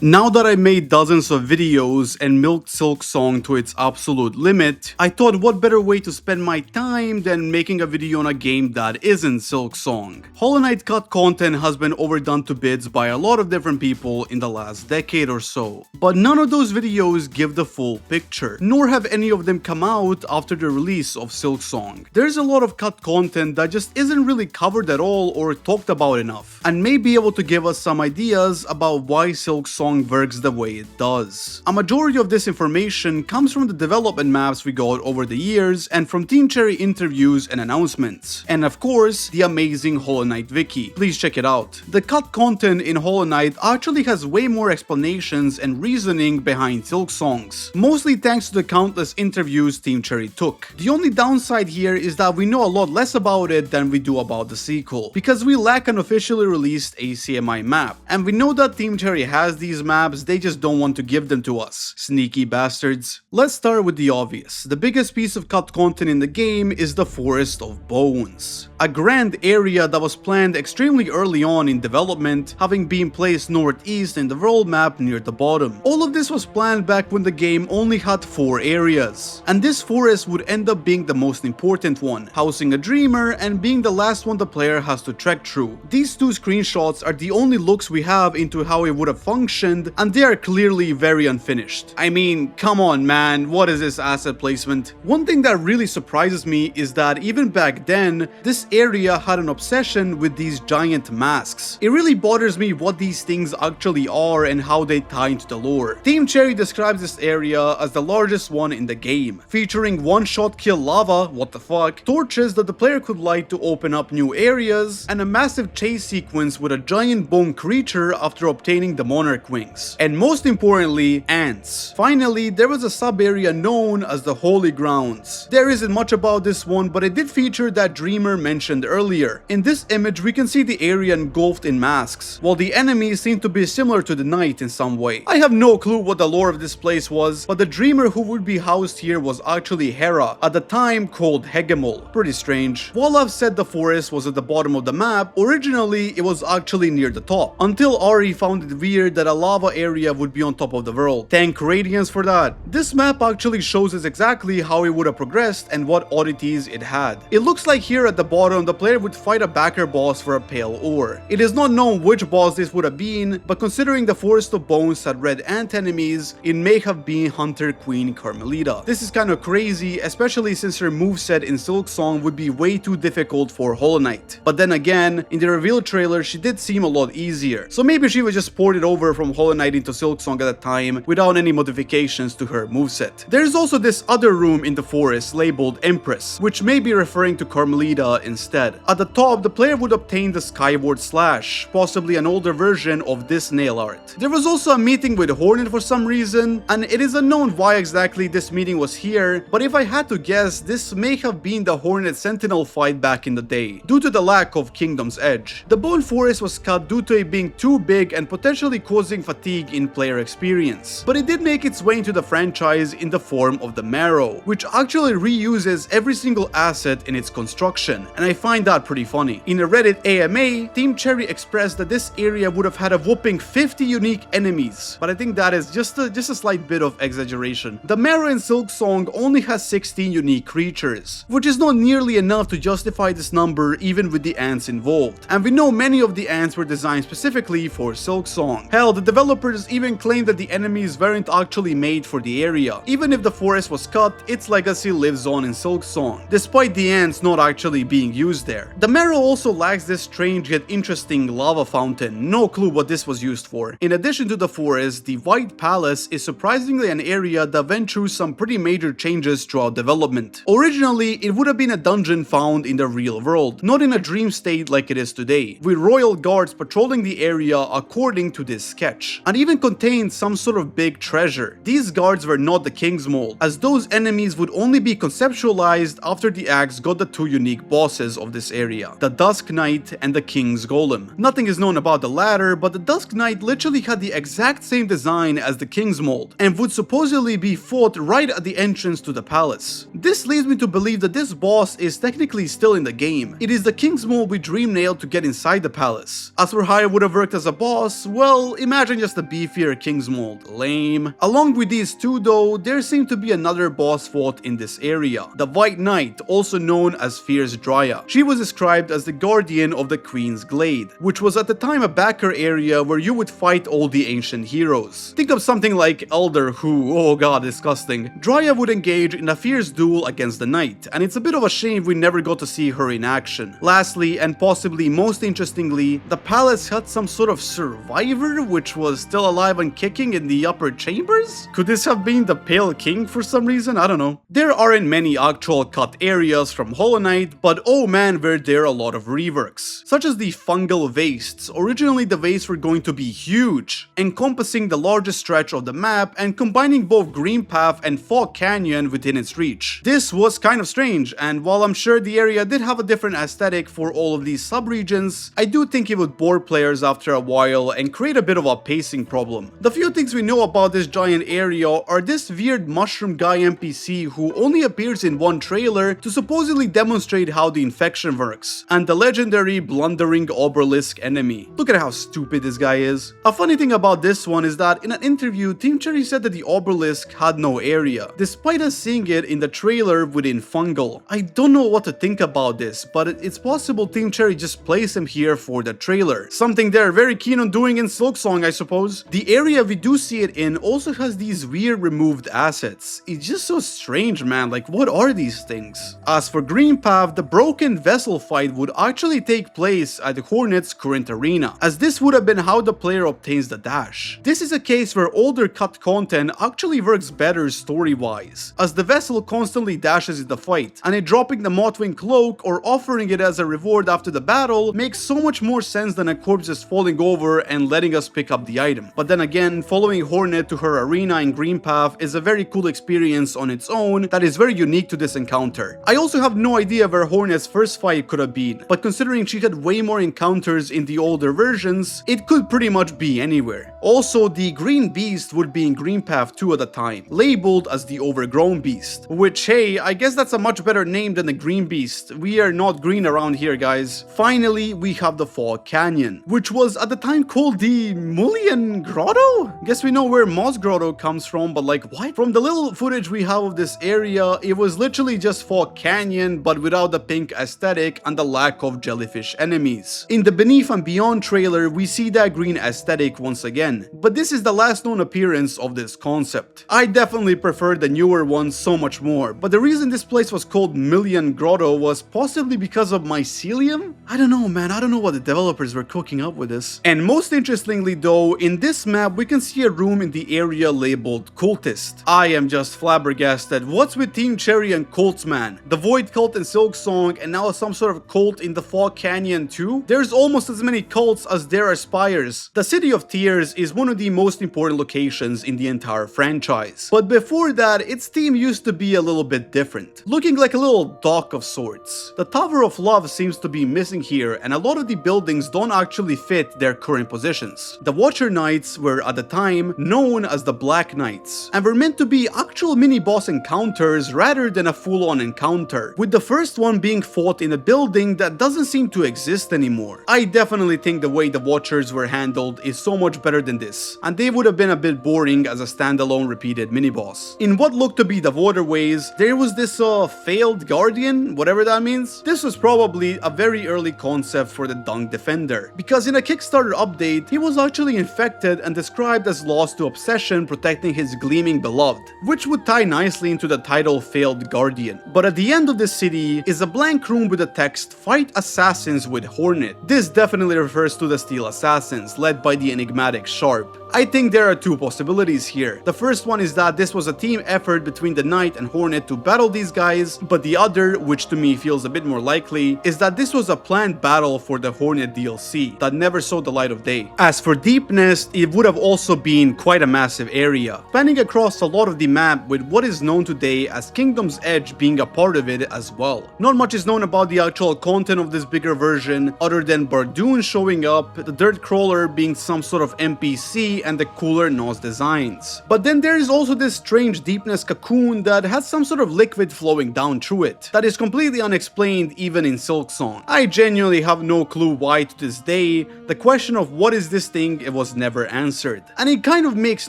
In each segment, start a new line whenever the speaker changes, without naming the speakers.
Now that I made dozens of videos and milked Silksong to its absolute limit, I thought what better way to spend my time than making a video on a game that isn't Silksong. Hollow Knight cut content has been overdone to bits by a lot of different people in the last decade or so, but none of those videos give the full picture, nor have any of them come out after the release of Silksong. There's a lot of cut content that just isn't really covered at all or talked about enough, and may be able to give us some ideas about why Silksong works the way it does. A majority of this information comes from the development maps we got over the years and from Team Cherry interviews and announcements. And of course, the amazing Hollow Knight wiki. Please check it out. The cut content in Hollow Knight actually has way more explanations and reasoning behind Silksongs, mostly thanks to the countless interviews Team Cherry took. The only downside here is that we know a lot less about it than we do about the sequel, because we lack an officially released ACMI map, and we know that Team Cherry has these maps, they just don't want to give them to us. Sneaky bastards. Let's start with the obvious. The biggest piece of cut content in the game is the Forest of Bones, a grand area that was planned extremely early on in development, having been placed northeast in the world map near the bottom. All of this was planned back when the game only had 4 areas, and this forest would end up being the most important one, housing a dreamer and being the last one the player has to trek through. These 2 screenshots are the only looks we have into how it would have functioned, and they are clearly very unfinished. I mean, come on man, what is this asset placement? One thing that really surprises me is that even back then, this area had an obsession with these giant masks. It really bothers me what these things actually are and how they tie into the lore. Team Cherry describes this area as the largest one in the game, featuring one-shot kill lava, what the fuck, torches that the player could light to open up new areas, and a massive chase sequence with a giant bone creature after obtaining the monarch wings. And most importantly, ants. Finally, there was a sub-area known as the Holy Grounds. There isn't much about this one, but it did feature that dreamer mentioned earlier. In this image, we can see the area engulfed in masks, while the enemies seem to be similar to the knight in some way. I have no clue what the lore of this place was, but the dreamer who would be housed here was actually Hera, at the time called Hegemol. Pretty strange. While I've said the forest was at the bottom of the map, originally it was actually near the top, until Ari found it weird that a lava area would be on top of the world. Thank Radiance for that. This map actually shows us exactly how it would have progressed and what oddities it had. It looks like here at the bottom the player would fight a backer boss for a pale ore. It is not known which boss this would have been, but considering the Forest of Bones had red ant enemies, it may have been Hunter Queen Carmelita. This is kind of crazy, especially since her moveset in Silksong would be way too difficult for Hollow Knight. But then again, in the reveal trailer she did seem a lot easier, so maybe she was just ported over from Hollow Knight into Silksong at the time without any modifications to her moveset. There's also this other room in the forest labeled Empress, which may be referring to Carmelita instead. At the top, the player would obtain the Skyward Slash, possibly an older version of this nail art. There was also a meeting with Hornet for some reason, and it is unknown why exactly this meeting was here, but if I had to guess, this may have been the Hornet Sentinel fight back in the day, due to the lack of Kingdom's Edge. The Bone Forest was cut due to it being too big and potentially causing fatigue in player experience, but it did make its way into the franchise in the form of the Marrow, which actually reuses every single asset in its construction, and I find that pretty funny. In a Reddit AMA, Team Cherry expressed that this area would have had a whopping 50 unique enemies, but I think that is just a slight bit of exaggeration. The Marrow in Silksong only has 16 unique creatures, which is not nearly enough to justify this number even with the ants involved, and we know many of the ants were designed specifically for Silksong. Hell, the developers even claimed that the enemies weren't actually made for the area. Even if the forest was cut, its legacy lives on in Silksong, despite the ants not actually being used there. The Marrow also lacks this strange yet interesting lava fountain, no clue what this was used for. In addition to the forest, the White Palace is surprisingly an area that went through some pretty major changes throughout development. Originally, it would have been a dungeon found in the real world, not in a dream state like it is today, with royal guards patrolling the area according to this sketch, and even contained some sort of big treasure. These guards were not the King's Mold, as those enemies would only be conceptualized after the axe got the 2 unique bosses of this area, the Dusk Knight and the King's Golem. Nothing is known about the latter, but the Dusk Knight literally had the exact same design as the King's Mold, and would supposedly be fought right at the entrance to the palace. This leads me to believe that this boss is technically still in the game. It is the King's Mold we dream nailed to get inside the palace. As for how it would have worked as a boss, well, imagine imagine just a beefier King's Mold. Lame. Along with these two though, there seemed to be another boss fought in this area. The White Knight, also known as Fierce Dryad. She was described as the guardian of the Queen's Glade, which was at the time a backer area where you would fight all the ancient heroes. Think of something like Elder who, oh god, disgusting. Dryad would engage in a fierce duel against the Knight, and it's a bit of a shame we never got to see her in action. Lastly, and possibly most interestingly, the palace had some sort of survivor which was still alive and kicking in the upper chambers? Could this have been the Pale King for some reason? I don't know. There aren't many actual cut areas from Hollow Knight, but oh man were there a lot of reworks, such as the Fungal Wastes. Originally the wastes were going to be huge, encompassing the largest stretch of the map and combining both Green Path and Fog Canyon within its reach. This was kind of strange, and while I'm sure the area did have a different aesthetic for all of these subregions, I do think it would bore players after a while and create a bit of a pacing problem. The few things we know about this giant area are this weird mushroom guy NPC who only appears in one trailer to supposedly demonstrate how the infection works, and the legendary blundering obelisk enemy. Look at how stupid this guy is. A funny thing about this one is that in an interview, Team Cherry said that the obelisk had no area, despite us seeing it in the trailer within Fungal. I don't know what to think about this, but it's possible Team Cherry just placed him here for the trailer. Something they're very keen on doing in Silksong, I suppose. The area we do see it in also has these weird removed assets. It's just so strange, man. Like, what are these things? As for Green Path, the broken vessel fight would actually take place at the Hornet's current arena, as this would have been how the player obtains the dash. This is a case where older cut content actually works better story-wise, as the vessel constantly dashes in the fight, and it dropping the Mothwing cloak or offering it as a reward after the battle makes so much more sense than a corpse just falling over and letting us pick up the item. But then again, following Hornet to her arena in Green Path is a very cool experience on its own that is very unique to this encounter. I also have no idea where Hornet's first fight could have been, but considering she had way more encounters in the older versions, it could pretty much be anywhere. Also, the Green Beast would be in Green Path 2 at the time, labeled as the Overgrown Beast, which, hey, I guess that's a much better name than the Green Beast. We are not green around here, guys. Finally, we have the Fog Canyon, which was at the time called the Mullion Grotto? Guess we know where Moss Grotto comes from, but like, what? From the little footage we have of this area, it was literally just Fog Canyon, but without the pink aesthetic and the lack of jellyfish enemies. In the Beneath and Beyond trailer, we see that green aesthetic once again, but this is the last known appearance of this concept. I definitely prefer the newer ones so much more, but the reason this place was called Million Grotto was possibly because of mycelium? I don't know, man. I don't know what the developers were cooking up with this. And most interestingly though, in this map we can see a room in the area labeled Cultist. I am just flabbergasted. What's with Team Cherry and cults, man? The Void Cult in Silksong, and now some sort of cult in the Fog Canyon too? There's almost as many cults as there are spires. The City of Tears is one of the most important locations in the entire franchise. But before that, its theme used to be a little bit different, looking like a little dock of sorts. The Tower of Love seems to be missing here, and a lot of the buildings don't actually fit their current positions. The Watcher Knights were at the time known as the Black Knights, and were meant to be actual mini-boss encounters rather than a full-on encounter, with the first one being fought in a building that doesn't seem to exist anymore. I definitely think the way the Watchers were handled is so much better than this, and they would have been a bit boring as a standalone repeated mini-boss. In what looked to be the waterways, there was this failed guardian, whatever that means. This was probably a very early concept for the Dung Defender, because in a Kickstarter update, he was actually infected and described as lost to obsession protecting his gleaming beloved, which would tie nicely into the title Failed Guardian. But at the end of this city is a blank room with the text Fight Assassins with Hornet. This definitely refers to the Steel Assassins, led by the enigmatic Sharp. I think there are two possibilities here. The first one is that this was a team effort between the Knight and Hornet to battle these guys, but the other, which to me feels a bit more likely, is that this was a planned battle for the Hornet DLC that never saw the light of day. As for Deepnest, it would have also been quite a massive area, spanning across a lot of the map, with what is known today as Kingdom's Edge being a part of it as well. Not much is known about the actual content of this bigger version, other than Bardoon showing up, the Dirt Crawler being some sort of NPC, and the cooler nose designs. But then there is also this strange Deepnest cocoon that has some sort of liquid flowing down through it, that is completely unexplained even in Silksong. I genuinely have no clue why to this day. The question of what is this thing was never answered. And it kind of makes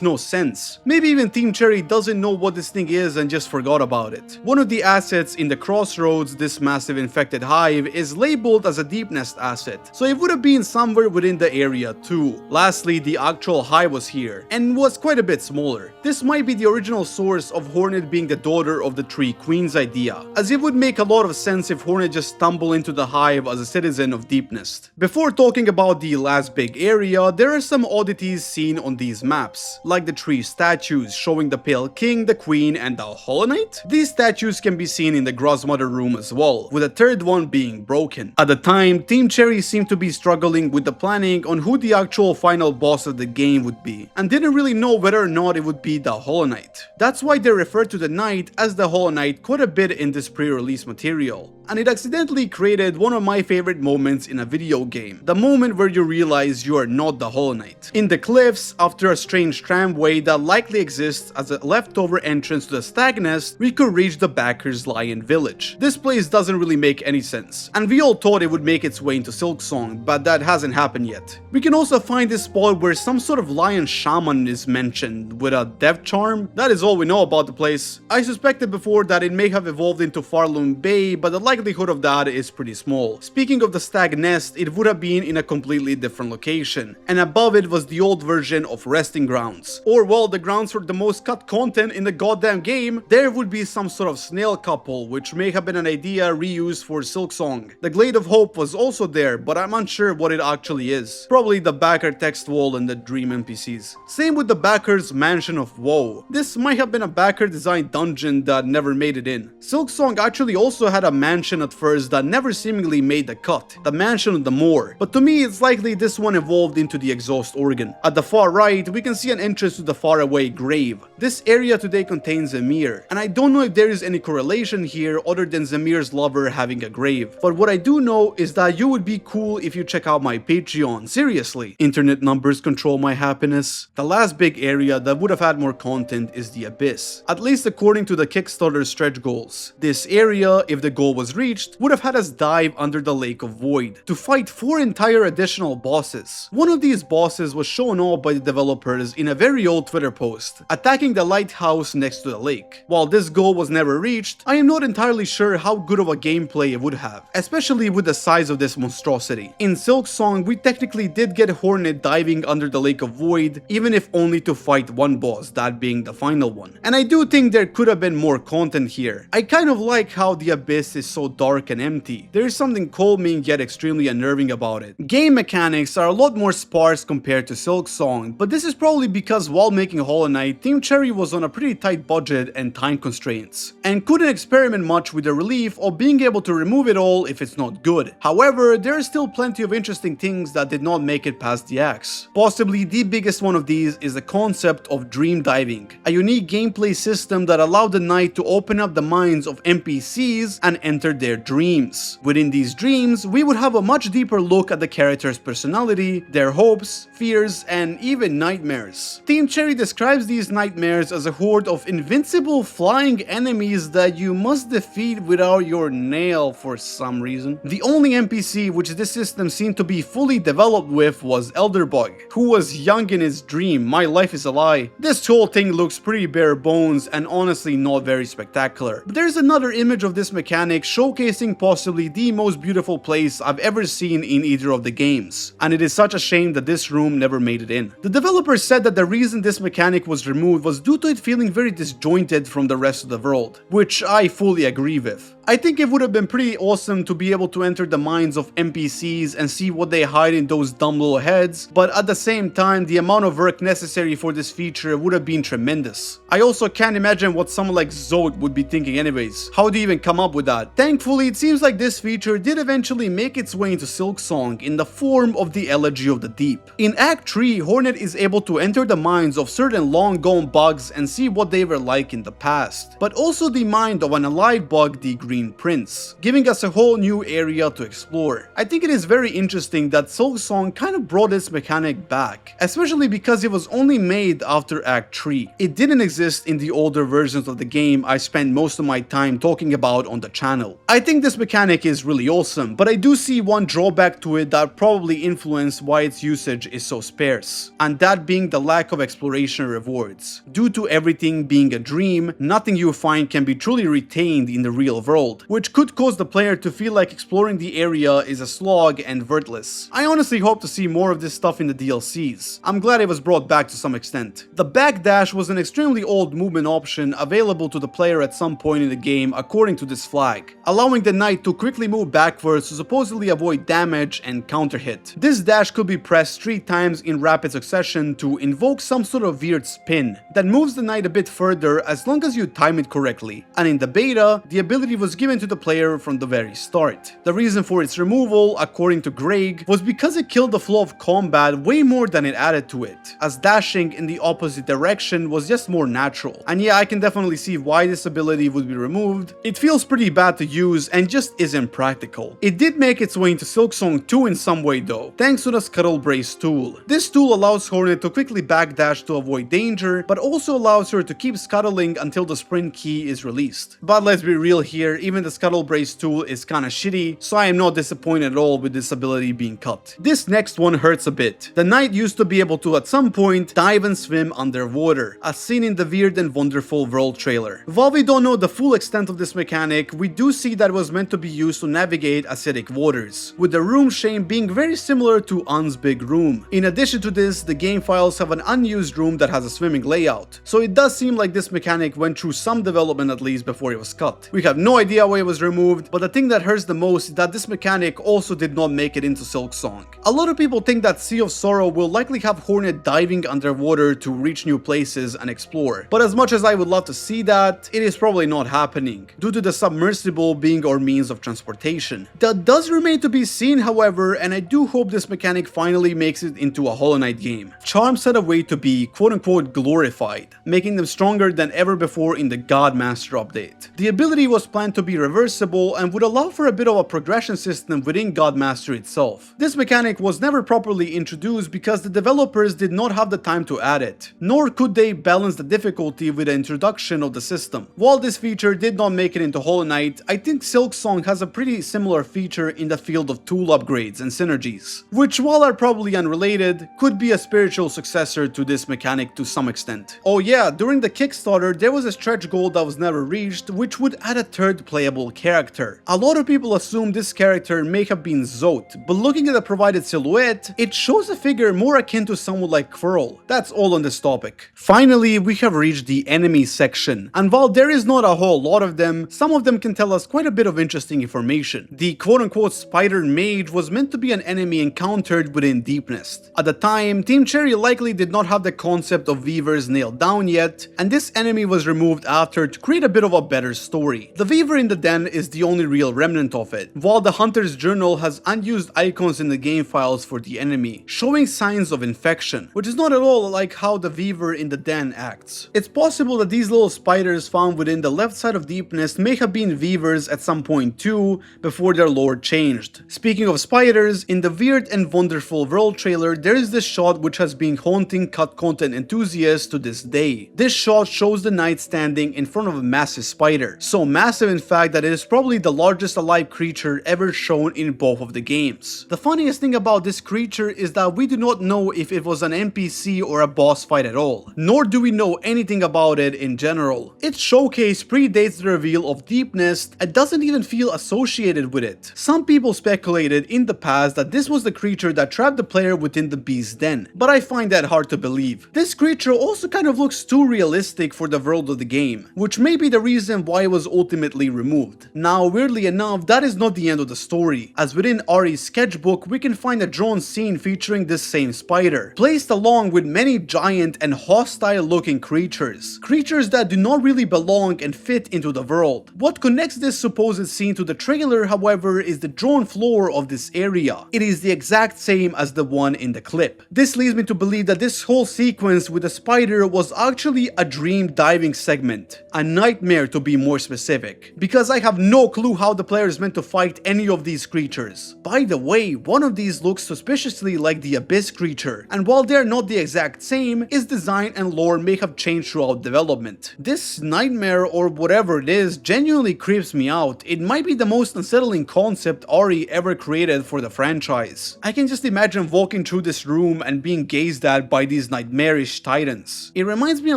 no sense. Maybe even Team Cherry doesn't know what this thing is and just forgot about it. One of the assets in the crossroads, this massive infected hive, is labeled as a Deepnest asset, so it would have been somewhere within the area too. Lastly, the actual hive was here, and was quite a bit smaller. This might be the original source of Hornet being the daughter of the Three Queens idea, as it would make a lot of sense if Hornet just stumbled into the hive as a citizen of Deepnest. Before talking about the last big area, there are some oddities seen on these maps, like the three statues showing the Pale King, the Queen, and the Hollow Knight. These statues can be seen in the Grosmother room as well, with a third one being broken. At the time, Team Cherry seemed to be struggling with the planning on who the actual final boss of the game would be, and didn't really know whether or not it would be the Hollow Knight. That's why they referred to the Knight as the Hollow Knight quite a bit in this pre-release material. And it accidentally created one of my favorite moments in a video game, the moment where you realize you are not the Hollow Knight. In the cliffs, after a strange tramway that likely exists as a leftover entrance to the Stag Nest, we could reach the Backer's Lion Village. This place doesn't really make any sense, and we all thought it would make its way into Silksong, but that hasn't happened yet. We can also find this spot where some sort of lion shaman is mentioned with a death charm. That is all we know about the place. I suspected before that it may have evolved into Farloon Bay, but the likelihood of that is pretty small. Speaking of the Stag Nest, it would have been in a completely different location, and above it was the old version of Resting Grounds, or well, the grounds for the most cut content in the goddamn game. There would be some sort of snail couple, which may have been an idea reused for Silksong. The Glade of Hope was also there, but I'm unsure what it actually is. Probably the Backer text wall and the Dream NPCs. Same with the Backer's Mansion of Woe. This might have been a Backer designed dungeon that never made it in. Silksong actually also had a mansion at first that never seemingly made the cut, the Mansion of the Moor, but to me it's likely this one evolved into the Exhaust Organ. At the far right, we can see an entrance to the faraway grave. This area today contains Zemir, and I don't know if there is any correlation here other than Zemir's lover having a grave, but what I do know is that you would be cool if you check out my Patreon. Seriously, internet numbers control my happiness. The last big area that would have had more content is the Abyss, at least according to the Kickstarter stretch goals. This area, if the goal was reached, would have had us dive under the Lake of Void to fight 4 entire additional bosses. One of these bosses was shown off by the developers in a very old Twitter post, attacking the lighthouse next to the lake. While this goal was never reached, I am not entirely sure how good of a gameplay it would have, especially with the size of this monstrosity. In Silksong, we technically did get Hornet diving under the Lake of Void, even if only to fight one boss, that being the final one. And I do think there could have been more content here. I kind of like how the Abyss is so dark and empty. There is something calming yet extremely unnerving about it. Game mechanics are a lot more sparse compared to Silksong, but this is probably because while making Hollow Knight, Team Cherry was on a pretty tight budget and time constraints, and couldn't experiment much with the relief of being able to remove it all if it's not good. However, there are still plenty of interesting things that did not make it past the axe. Possibly the biggest one of these is the concept of dream diving, a unique gameplay system that allowed the knight to open up the minds of NPCs and enter their dreams. Within these dreams, we would have a much deeper look at the character's personality, their hopes, fears, and even nightmares. Team Cherry describes these nightmares as a horde of invincible flying enemies that you must defeat without your nail for some reason. The only NPC which this system seemed to be fully developed with was Elderbug, who was young in his dream. My life is a lie. This whole thing looks pretty bare bones and honestly not very spectacular. But there's another image of this mechanic showcasing possibly the most beautiful place I've ever seen in either of the games, and it is such a shame that this room never made it in. The developers said that the reason this mechanic was removed was due to it feeling very disjointed from the rest of the world, which I fully agree with. I think it would have been pretty awesome to be able to enter the minds of NPCs and see what they hide in those dumb little heads, but at the same time, the amount of work necessary for this feature would have been tremendous. I also can't imagine what someone like Zoid would be thinking anyways. How do you even come up with that? Thankfully, it seems like this feature did eventually make its way into Silksong in the form of the Elegy of the Deep. In Act 3, Hornet is able to enter the minds of certain long-gone bugs and see what they were like in the past, but also the mind of an alive bug, the Green Prince, giving us a whole new area to explore. I think it is very interesting that Silksong kind of brought this mechanic back, especially because it was only made after Act 3. It didn't exist in the older versions of the game I spent most of my time talking about on the channel. I think this mechanic is really awesome, but I do see one drawback to it that probably influenced why its usage is so sparse, and that being the lack of exploration rewards. Due to everything being a dream, nothing you find can be truly retained in the real world, which could cause the player to feel like exploring the area is a slog and worthless. I honestly hope to see more of this stuff in the DLCs. I'm glad it was brought back to some extent. The backdash was an extremely old movement option available to the player at some point in the game according to this flag, allowing the knight to quickly move backwards to supposedly avoid damage and counter hit. This dash could be pressed 3 times in rapid succession to invoke some sort of weird spin that moves the knight a bit further as long as you time it correctly, and in the beta, the ability was given to the player from the very start. The reason for its removal, according to Greg, was because it killed the flow of combat way more than it added to it, as dashing in the opposite direction was just more natural. And yeah, I can definitely see why this ability would be removed. It feels pretty bad to use and just isn't practical. It did make its way into Silksong 2 in some way though, thanks to the Scuttle Brace tool. This tool allows Hornet to quickly backdash to avoid danger, but also allows her to keep scuttling until the sprint key is released. But let's be real here, even the Scuttle Brace tool is kinda shitty, so I am not disappointed at all with this ability being cut. This next one hurts a bit. The knight used to be able to at some point dive and swim underwater, as seen in the Weird and Wonderful World trailer. While we don't know the full extent of this mechanic, we do see that it was meant to be used to navigate acidic waters, with the room shape being very similar to Un's big room. In addition to this, the game files have an unused room that has a swimming layout, so it does seem like this mechanic went through some development at least before it was cut. We have no idea why it was removed, but the thing that hurts the most is that this mechanic also did not make it into Silksong. A lot of people think that Sea of Sorrow will likely have Hornet diving underwater to reach new places and explore, but as much as I would love to see that, it is probably not happening, due to the submersible being our means of transportation. That does remain to be seen, however, and I do hope this mechanic finally makes it into a Hollow Knight game. Charms had a way to be quote-unquote glorified, making them stronger than ever before in the Godmaster update. The ability was planned to be reversible and would allow for a bit of a progression system within Godmaster itself. This mechanic was never properly introduced because the developers did not have the time to add it, nor could they balance the difficulty with the introduction of the system. While this feature did not make it into Hollow Knight, I think Silksong has a pretty similar feature in the field of tool upgrades and synergies, which while are probably unrelated, could be a spiritual successor to this mechanic to some extent. Oh yeah, during the Kickstarter there was a stretch goal that was never reached, which would add a third playable character. A lot of people assume this character may have been Zote, but looking at the provided silhouette, it shows a figure more akin to someone like Quirrell. That's all on this topic. Finally, we have reached the enemy section, and while there is not a whole lot of them, some of them can tell us quite a bit of interesting information. The quote-unquote spider mage was meant to be an enemy encountered within Deepnest. At the time, Team Cherry likely did not have the concept of weavers nailed down yet, and this enemy was removed after to create a bit of a better story. The weaver in the den is the only real remnant of it, while the hunter's journal has unused icons in the game files for the enemy, showing signs of infection, which is not at all like how the weaver in the den acts. It's possible that these little spiders found within the left side of Deepnest may have been weavers at some point too, before their lore changed. Speaking of spiders, in the Weird and Wonderful World trailer, there is this shot which has been haunting cut content enthusiasts to this day. This shot shows the knight standing in front of a massive spider, so massive in fact that it is probably the largest alive creature ever shown in both of the games. The funniest thing about this creature is that we do not know if it was an NPC or a boss fight at all, nor do we know anything about it in general. Its showcase predates the reveal of Deepnest and doesn't even feel associated with it. Some people speculated in the past that this was the creature that trapped the player within the beast's den, but I find that hard to believe. This creature also kind of looks too realistic for the world of the game, which may be the reason why it was ultimately removed. Now, weirdly enough, that is not the end of the story, as within Ari's sketchbook we can find a drawn scene featuring this same spider, placed along with many giant and hostile looking creatures that do not really belong and fit into the world. What connects this supposed scene to the trailer, however, is the drawn floor of this area. It is the exact same as the one in the clip. This leads me to believe that this whole sequence with the spider was actually a dream diving segment, a nightmare to be more specific, because I have no clue how the player is meant to fight any of these creatures. By the way, one of these looks suspiciously like the Abyss creature, and while they're not the exact same, its design and lore may have changed throughout development. This nightmare or whatever it is genuinely creeps me out, it might be the most unsettling concept Ari ever created for the franchise. I can just imagine walking through this room and being gazed at by these nightmarish titans. It reminds me a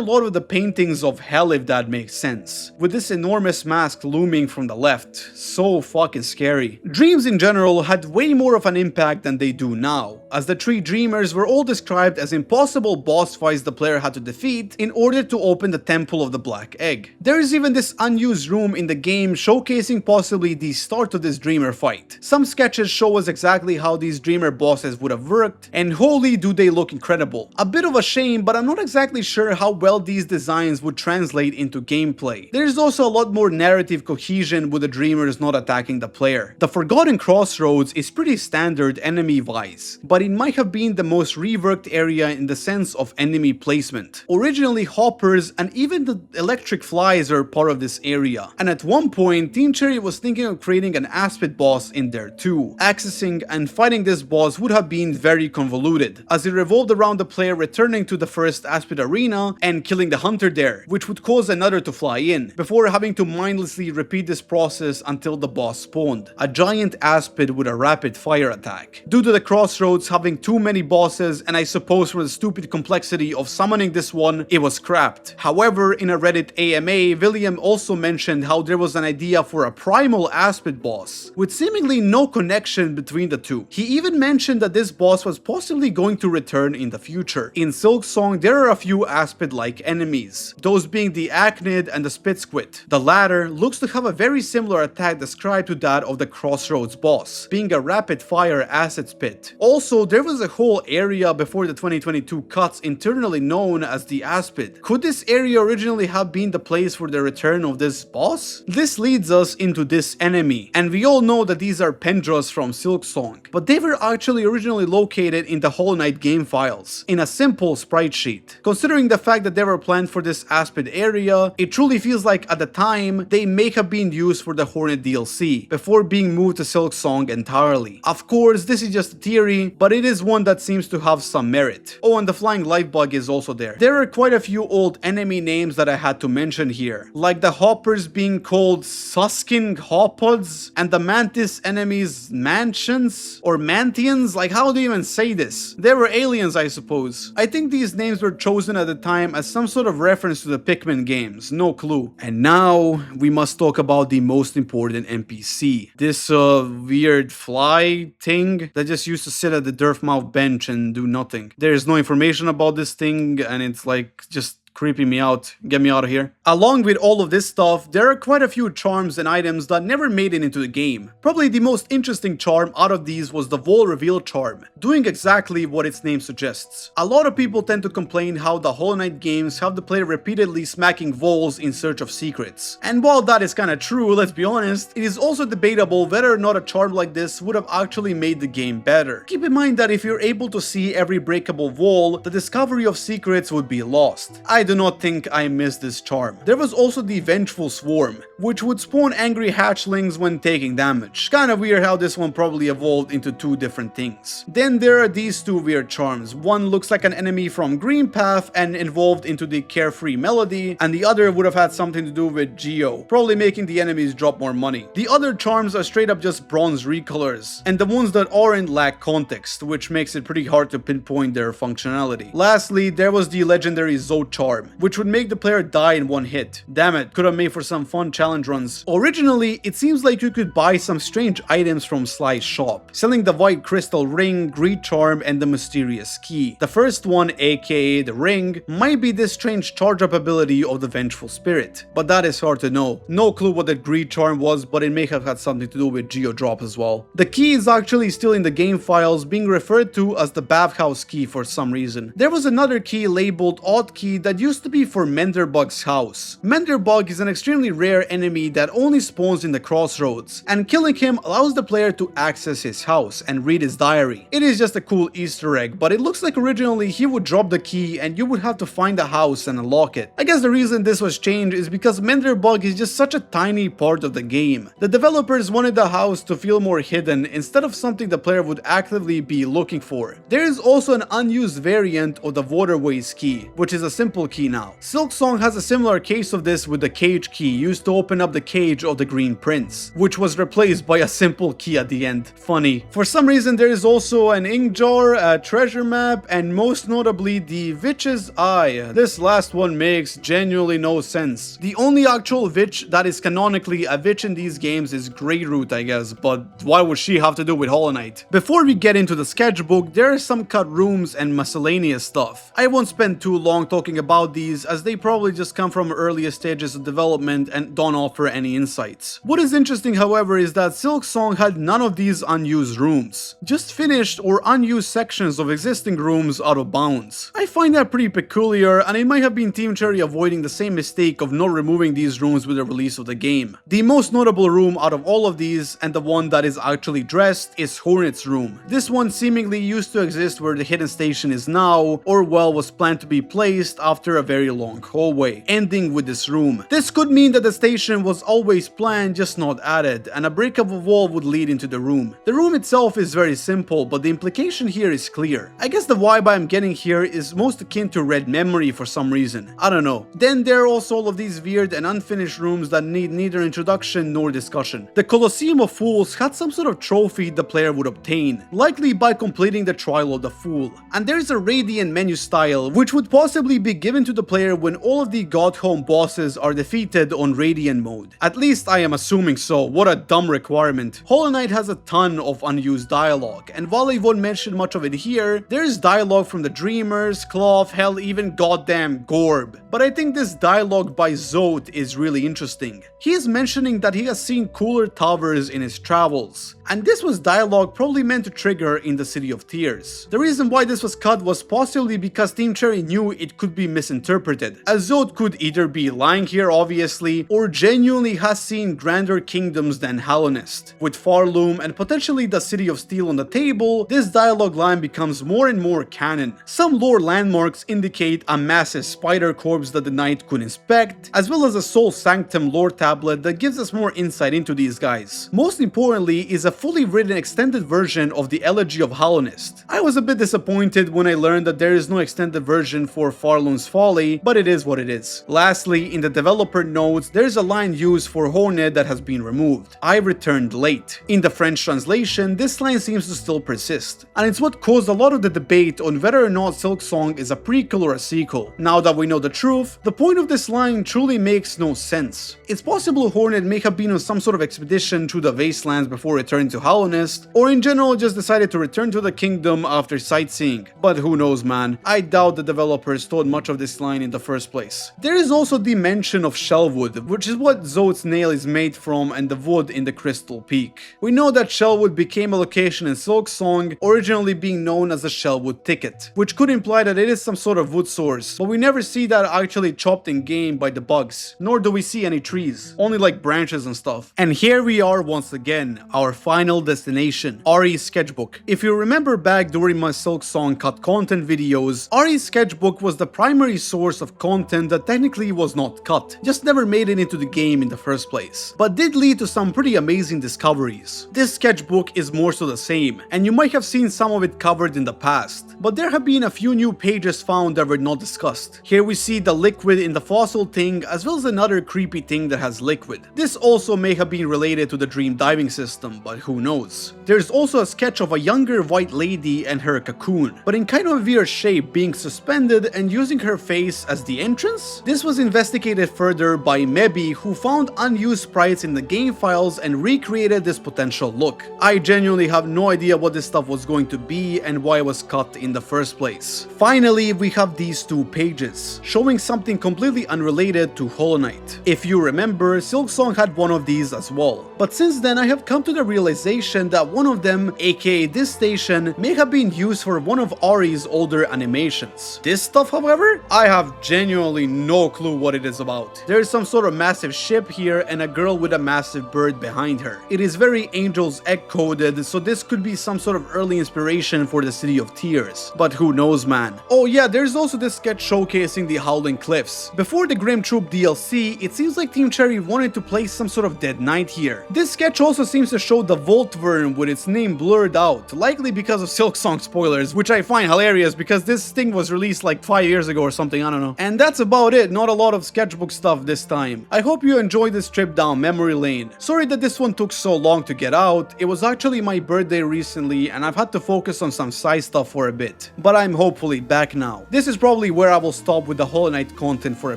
lot of the paintings of hell, if that makes sense, with this enormous mask looming from the left. So fucking scary. Dreams in general had way more of an impact than they do now, as the three dreamers were all described as impossible boss fights the player had to defeat in order to open the Temple of the Black Egg. There is even this unused room in the game showcasing possibly the start of this dreamer fight. Some sketches show us exactly how these dreamer bosses would have worked, and holy do they look incredible. A bit of a shame, but I'm not exactly sure how well these designs would translate into gameplay. There is also a lot more narrative cohesion with the dreamers not attacking the player. The Forgotten Crossroads is pretty standard enemy-wise, but it might have been the most reworked area in the sense of enemy placement. Originally, hoppers and even the electric flies are part of this area, and at one point Team Cherry was thinking of creating an Aspid boss in there too. Accessing and fighting this boss would have been very convoluted, as it revolved around the player returning to the first Aspid arena and killing the hunter there, which would cause another to fly in, before having to mindlessly repeat this process until the boss spawned, a giant Aspid with a rapid fire attack. Due to the Crossroads having too many bosses, and I suppose for the stupid complexity of summoning this one, it was scrapped. However, in a Reddit AMA, William also mentioned how there was an idea for a primal Aspid boss, with seemingly no connection between the two. He even mentioned that this boss was possibly going to return in the future. In Silksong, there are a few Aspid-like enemies, those being the Achnid and the Spitsquid. The latter looks to have a very similar attack described to that of the Crossroads boss, being a rapid-fire acid spit. Also, there was a whole area before the 2022 cuts internally known as the Aspid. Could this area originally have been the place for the return of this boss? This leads us into this enemy, and we all know that these are Pendras from Silksong, but they were actually originally located in the Hollow Knight game files, in a simple sprite sheet. Considering the fact that they were planned for this Aspid area, it truly feels like at the time they may have been used for the Hornet DLC, before being moved to Silksong entirely. Of course, this is just a theory, but it is one that seems to have some merit. Oh, and the flying life bug is also there. There are quite a few old enemy names that I had to mention here, like the hoppers being called Suskin Hoppods, and the mantis enemies Mansions or Mantians. Like, how do you even say this? They were aliens, I suppose. I think these names were chosen at the time as some sort of reference to the Pikmin games, no clue. And now we must talk about the most important NPC. This weird fly thing that just used to sit at the Durfmouth bench and do nothing. There is no information about this thing, and it's like just creeping me out. Get me out of here. Along with all of this stuff, there are quite a few charms and items that never made it into the game. Probably the most interesting charm out of these was the Wall Reveal charm, doing exactly what its name suggests. A lot of people tend to complain how the Hollow Knight games have the player repeatedly smacking walls in search of secrets. And while that is kinda true, let's be honest, it is also debatable whether or not a charm like this would have actually made the game better. Keep in mind that if you're able to see every breakable wall, the discovery of secrets would be lost. I do not think I missed this charm. There was also the Vengeful Swarm, which would spawn angry hatchlings when taking damage. Kinda weird how this one probably evolved into two different things. Then there are these two weird charms. One looks like an enemy from Green Path and evolved into the Carefree Melody, and the other would have had something to do with Geo, probably making the enemies drop more money. The other charms are straight up just bronze recolors, and the ones that aren't lack context, which makes it pretty hard to pinpoint their functionality. Lastly, there was the legendary Zote charm, which would make the player die in one hit. Damn it, could have made for some fun challenge runs. Originally, it seems like you could buy some strange items from Sly's shop, selling the White Crystal Ring, Greed Charm, and the Mysterious Key. The first one, aka the ring, might be this strange charge-up ability of the Vengeful Spirit, but that is hard to know. No clue what that Greed Charm was, but it may have had something to do with Geo Drop as well. The key is actually still in the game files, being referred to as the Bathhouse Key for some reason. There was another key labeled Odd Key that used to be for Menderbug's house. Menderbug is an extremely rare enemy that only spawns in the Crossroads, and killing him allows the player to access his house and read his diary. It is just a cool Easter egg, but it looks like originally he would drop the key and you would have to find the house and unlock it. I guess the reason this was changed is because Menderbug is just such a tiny part of the game. The developers wanted the house to feel more hidden instead of something the player would actively be looking for. There is also an unused variant of the Waterways key, which is a simple key now. Silksong has a similar case of this with the cage key used to open up the cage of the Green Prince, which was replaced by a simple key at the end. Funny. For some reason there is also an ink jar, a treasure map, and most notably the Witch's Eye. This last one makes genuinely no sense. The only actual witch that is canonically a witch in these games is Greyroot, I guess, but why would she have to do with Hollow Knight? Before we get into the sketchbook, there are some cut rooms and miscellaneous stuff. I won't spend too long talking about these as they probably just come from earlier stages of development and don't offer any insights. What is interesting, however, is that Silksong had none of these unused rooms, just finished or unused sections of existing rooms out of bounds. I find that pretty peculiar, and it might have been Team Cherry avoiding the same mistake of not removing these rooms with the release of the game. The most notable room out of all of these, and the one that is actually dressed, is Hornet's room. This one seemingly used to exist where the hidden station is now, or well, was planned to be placed after a very long hallway, ending with this room. This could mean that the station was always planned, just not added, and a break of a wall would lead into the room. The room itself is very simple, but the implication here is clear. I guess the vibe I'm getting here is most akin to Red Memory for some reason. I don't know. Then there are also all of these weird and unfinished rooms that need neither introduction nor discussion. The Colosseum of Fools had some sort of trophy the player would obtain, likely by completing the Trial of the Fool. And there's a Radiant menu style, which would possibly be given to the player when all of the Godhome bosses are defeated on Radiant mode. At least I am assuming so. What a dumb requirement. Hollow Knight has a ton of unused dialogue, and while I won't mention much of it here, there's dialogue from the Dreamers, Cloth, hell, even goddamn Gorb. But I think this dialogue by Zote is really interesting. He is mentioning that he has seen cooler towers in his travels, and this was dialogue probably meant to trigger in the City of Tears. The reason why this was cut was possibly because Team Cherry knew it could be misinterpreted, as Zote could either be lying here obviously, or genuinely has seen grander kingdoms than Hallownest. With Farloom and potentially the City of Steel on the table, this dialogue line becomes more and more canon. Some lore landmarks indicate a massive spider corpse that the knight could inspect, as well as a Soul Sanctum lore tablet that gives us more insight into these guys. Most importantly is a fully written extended version of the Elegy of Hallownest. I was a bit disappointed when I learned that there is no extended version for Farloom's Folly, but it is what it is. Lastly, in the developer notes, there's a line used for Hornet that has been removed. I returned late. In the French translation, this line seems to still persist, and it's what caused a lot of the debate on whether or not Silksong is a prequel or a sequel. Now that we know the truth, the point of this line truly makes no sense. It's possible Hornet may have been on some sort of expedition through the wastelands before returning to Hallownest, or in general just decided to return to the kingdom after sightseeing. But who knows, man. I doubt the developers thought much of this line in the first place. There is also the mention of shellwood, which is what Zote's nail is made from, and the wood in the Crystal Peak. We know that shellwood became a location in Silksong, originally being known as the Shellwood Thicket, which could imply that it is some sort of wood source, but we never see that actually chopped in game by the bugs, nor do we see any trees, only like branches and stuff. And here we are once again, our final destination, Ari's Sketchbook. If you remember back during my Silksong cut content videos, Ari's Sketchbook was the primary source of content that technically was not cut, just never made it into the game in the first place, but did lead to some pretty amazing discoveries. This sketchbook is more so the same, and you might have seen some of it covered in the past, but there have been a few new pages found that were not discussed. Here we see the liquid in the fossil thing, as well as another creepy thing that has liquid. This also may have been related to the dream diving system, but who knows. There's also a sketch of a younger white lady and her cocoon, but in kind of a weird shape, being suspended and using her face as the entrance? This was investigated further by Mebi, who found unused sprites in the game files and recreated this potential look. I genuinely have no idea what this stuff was going to be and why it was cut in the first place. Finally, we have these two pages, showing something completely unrelated to Hollow Knight. If you remember, Silksong had one of these as well, but since then I have come to the realization that one of them, aka this station, may have been used for one of Ari's older animations. This stuff, however, I have genuinely no clue what it is about. There is some sort of massive ship here and a girl with a massive bird behind her. It is very Angel's Egg coded, so this could be some sort of early inspiration for the City of Tears, but who knows, man. Oh yeah, there's also this sketch showcasing the Howling Cliffs. Before the Grim Troop DLC, it seems like Team Cherry wanted to place some sort of dead knight here. This sketch also seems to show the Voltworm with its name blurred out, likely because of Silksong spoilers, which I find hilarious because this thing was released like 5 years ago or something something, I don't know. And that's about it, not a lot of sketchbook stuff this time. I hope you enjoyed this trip down memory lane. Sorry that this one took so long to get out. It was actually my birthday recently and I've had to focus on some side stuff for a bit. But I'm hopefully back now. This is probably where I will stop with the Hollow Knight content for a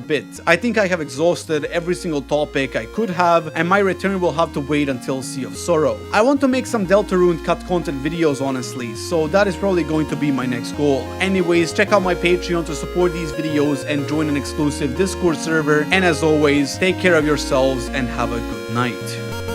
bit. I think I have exhausted every single topic I could have, and my return will have to wait until Sea of Sorrow. I want to make some Deltarune cut content videos honestly, so that is probably going to be my next goal. Anyways, check out my Patreon to support these videos and join an exclusive Discord server, and as always, take care of yourselves and have a good night.